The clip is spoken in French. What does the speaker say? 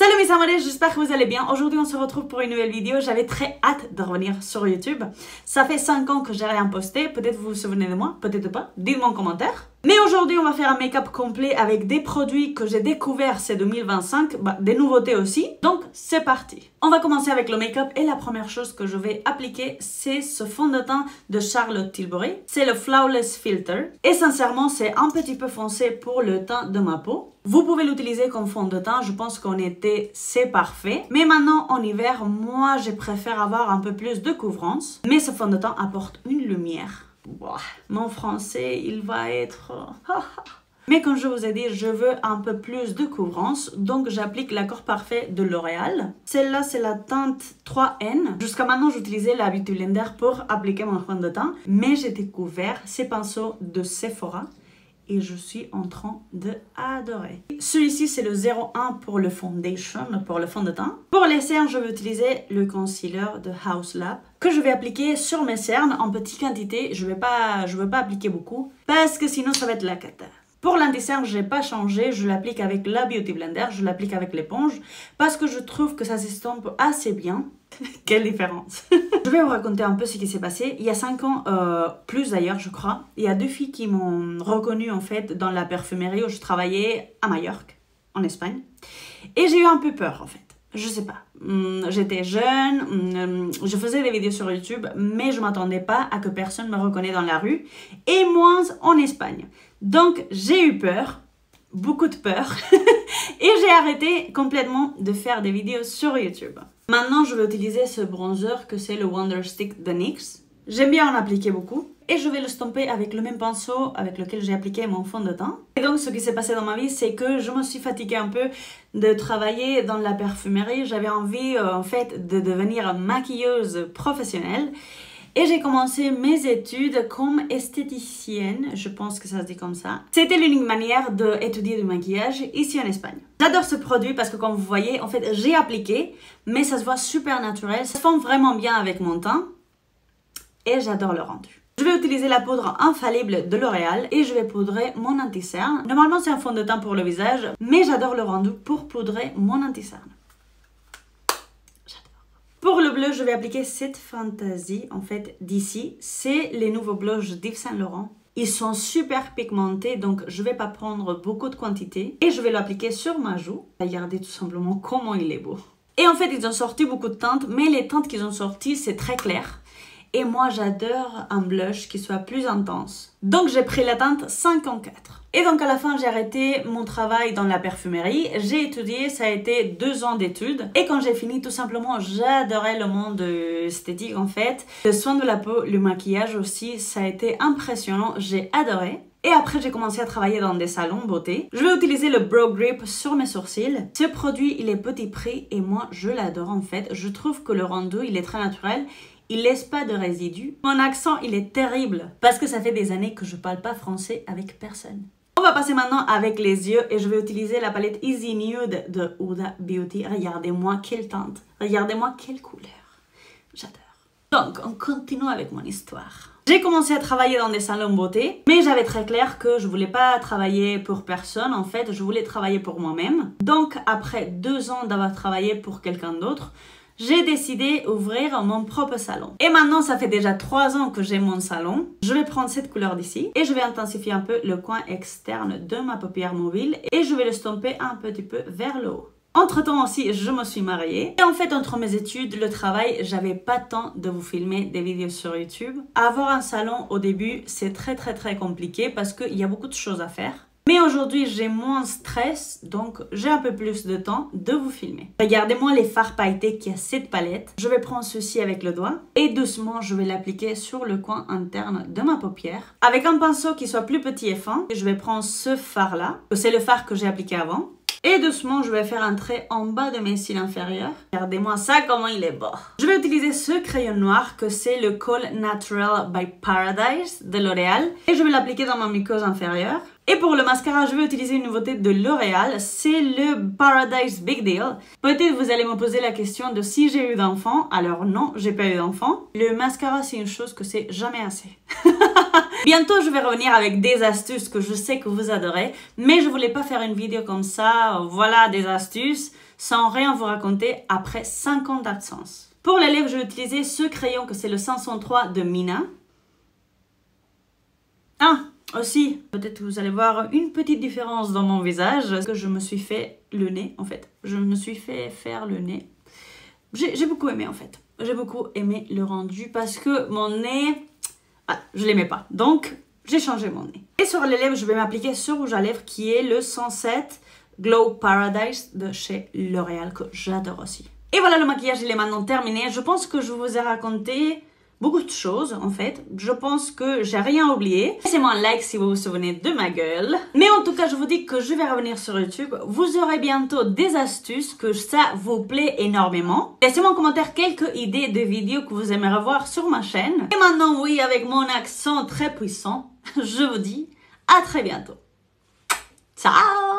Salut mes amours, j'espère que vous allez bien. Aujourd'hui on se retrouve pour une nouvelle vidéo. J'avais très hâte de revenir sur YouTube. Ça fait 5 ans que j'ai rien posté. Peut-être vous vous souvenez de moi, peut-être pas. Dites-moi en commentaire. Mais aujourd'hui on va faire un make-up complet avec des produits que j'ai découverts c'est 2025. Des nouveautés aussi. Donc c'est parti. On va commencer avec le make-up et la première chose que je vais appliquer c'est ce fond de teint de Charlotte Tilbury. C'est le Flawless Filter. Et sincèrement c'est un petit peu foncé pour le teint de ma peau. Vous pouvez l'utiliser comme fond de teint, je pense qu'en été c'est parfait. Mais maintenant en hiver, moi je préfère avoir un peu plus de couvrance. Mais ce fond de teint apporte une lumière. Wow. Mon français il va être... Mais comme je vous ai dit, je veux un peu plus de couvrance, donc j'applique l'accord parfait de L'Oréal. Celle-là, c'est la teinte 3N. Jusqu'à maintenant, j'utilisais la Beauty Blender pour appliquer mon fond de teint, mais j'ai découvert ces pinceaux de Sephora et je suis en train d'adorer. Celui-ci, c'est le 01 pour le foundation, pour le fond de teint. Pour les cernes, je vais utiliser le concealer de Haus Lab que je vais appliquer sur mes cernes en petite quantité. Je veux pas appliquer beaucoup parce que sinon, ça va être la cata. Pour l'anti-cerne, je n'ai pas changé, je l'applique avec la Beauty Blender, je l'applique avec l'éponge parce que je trouve que ça s'estompe assez bien. Quelle différence. Je vais vous raconter un peu ce qui s'est passé. Il y a 5 ans, plus d'ailleurs je crois, il y a 2 filles qui m'ont reconnue en fait dans la parfumerie où je travaillais à Majorque, en Espagne. Et j'ai eu un peu peur en fait. Je sais pas, j'étais jeune, je faisais des vidéos sur YouTube, mais je m'attendais pas à que personne me reconnaisse dans la rue, et moins en Espagne. Donc j'ai eu peur, beaucoup de peur, et j'ai arrêté complètement de faire des vidéos sur YouTube. Maintenant je vais utiliser ce bronzer que c'est le Wonder Stick de NYX. J'aime bien en appliquer beaucoup. Et je vais le stomper avec le même pinceau avec lequel j'ai appliqué mon fond de teint. Et donc ce qui s'est passé dans ma vie, c'est que je me suis fatiguée un peu de travailler dans la parfumerie. J'avais envie en fait de devenir maquilleuse professionnelle. Et j'ai commencé mes études comme esthéticienne, je pense que ça se dit comme ça. C'était l'unique manière d'étudier du maquillage ici en Espagne. J'adore ce produit parce que comme vous voyez, en fait j'ai appliqué, mais ça se voit super naturel. Ça se fond vraiment bien avec mon teint. Et j'adore le rendu. Je vais utiliser la poudre infaillible de L'Oréal et je vais poudrer mon anti-cerne. Normalement, c'est un fond de teint pour le visage, mais j'adore le rendu pour poudrer mon anti-cerne. J'adore. Pour le bleu, je vais appliquer cette Fantasy, en fait, d'ici. C'est les nouveaux blushs d'Yves Saint Laurent. Ils sont super pigmentés, donc je ne vais pas prendre beaucoup de quantité. Et je vais l'appliquer sur ma joue. Regardez tout simplement comment il est beau. Et en fait, ils ont sorti beaucoup de teintes, mais les teintes qu'ils ont sorties, c'est très clair. Et moi, j'adore un blush qui soit plus intense. Donc, j'ai pris la teinte 54. Et donc, à la fin, j'ai arrêté mon travail dans la parfumerie. J'ai étudié, ça a été 2 ans d'études. Et quand j'ai fini, tout simplement, j'adorais le monde esthétique, en fait. Le soin de la peau, le maquillage aussi, ça a été impressionnant. J'ai adoré. Et après, j'ai commencé à travailler dans des salons beauté. Je vais utiliser le Brow Grip sur mes sourcils. Ce produit, il est petit prix et moi, je l'adore, en fait. Je trouve que le rendu, il est très naturel. Il laisse pas de résidus. Mon accent, il est terrible parce que ça fait des années que je parle pas français avec personne. On va passer maintenant avec les yeux et je vais utiliser la palette Easy Nude de Huda Beauty. Regardez-moi quelle teinte, regardez-moi quelle couleur. J'adore. Donc, on continue avec mon histoire. J'ai commencé à travailler dans des salons beauté, mais j'avais très clair que je voulais pas travailler pour personne. En fait, je voulais travailler pour moi-même. Donc, après 2 ans d'avoir travaillé pour quelqu'un d'autre, j'ai décidé d'ouvrir mon propre salon. Et maintenant, ça fait déjà 3 ans que j'ai mon salon. Je vais prendre cette couleur d'ici et je vais intensifier un peu le coin externe de ma paupière mobile et je vais le stomper un petit peu vers le haut. Entre-temps aussi, je me suis mariée. Et en fait, entre mes études, le travail, j'avais pas le temps de vous filmer des vidéos sur YouTube. Avoir un salon au début, c'est très compliqué parce qu'il y a beaucoup de choses à faire. Mais aujourd'hui, j'ai moins de stress, donc j'ai un peu plus de temps de vous filmer. Regardez-moi les fards pailletés qu'il y a cette palette. Je vais prendre ceci avec le doigt et doucement, je vais l'appliquer sur le coin interne de ma paupière. Avec un pinceau qui soit plus petit et fin, je vais prendre ce fard-là, c'est le fard que j'ai appliqué avant. Et doucement, je vais faire un trait en bas de mes cils inférieurs. Regardez-moi ça, comment il est beau. Je vais utiliser ce crayon noir que c'est le Kohl Natural by Paradise de L'Oréal. Et je vais l'appliquer dans ma muqueuse inférieure. Et pour le mascara, je vais utiliser une nouveauté de L'Oréal, c'est le Paradise Big Deal. Peut-être vous allez me poser la question de si j'ai eu d'enfant. Alors non, j'ai pas eu d'enfant. Le mascara, c'est une chose que c'est jamais assez. Bientôt, je vais revenir avec des astuces que je sais que vous adorez, mais je voulais pas faire une vidéo comme ça, voilà des astuces. sans rien vous raconter après 5 ans d'absence. Pour les lèvres, je vais utiliser ce crayon que c'est le 503 de Mina. Ah, aussi, peut-être que vous allez voir une petite différence dans mon visage, parce que je me suis fait le nez, en fait. Je me suis fait faire le nez. J'ai beaucoup aimé, en fait. J'ai beaucoup aimé le rendu parce que mon nez, je l'aimais pas. Donc, j'ai changé mon nez. Et sur les lèvres, je vais m'appliquer ce rouge à lèvres qui est le 107 Glow Paradise de chez L'Oréal, que j'adore aussi. Et voilà, le maquillage, il est maintenant terminé. Je pense que je vous ai raconté beaucoup de choses, en fait. Je pense que j'ai rien oublié. Laissez-moi un like si vous vous souvenez de ma gueule. Mais en tout cas, je vous dis que je vais revenir sur YouTube. Vous aurez bientôt des astuces, que ça vous plaît énormément. Laissez-moi en commentaire quelques idées de vidéos que vous aimeriez voir sur ma chaîne. Et maintenant, oui, avec mon accent très puissant, je vous dis à très bientôt. Ciao!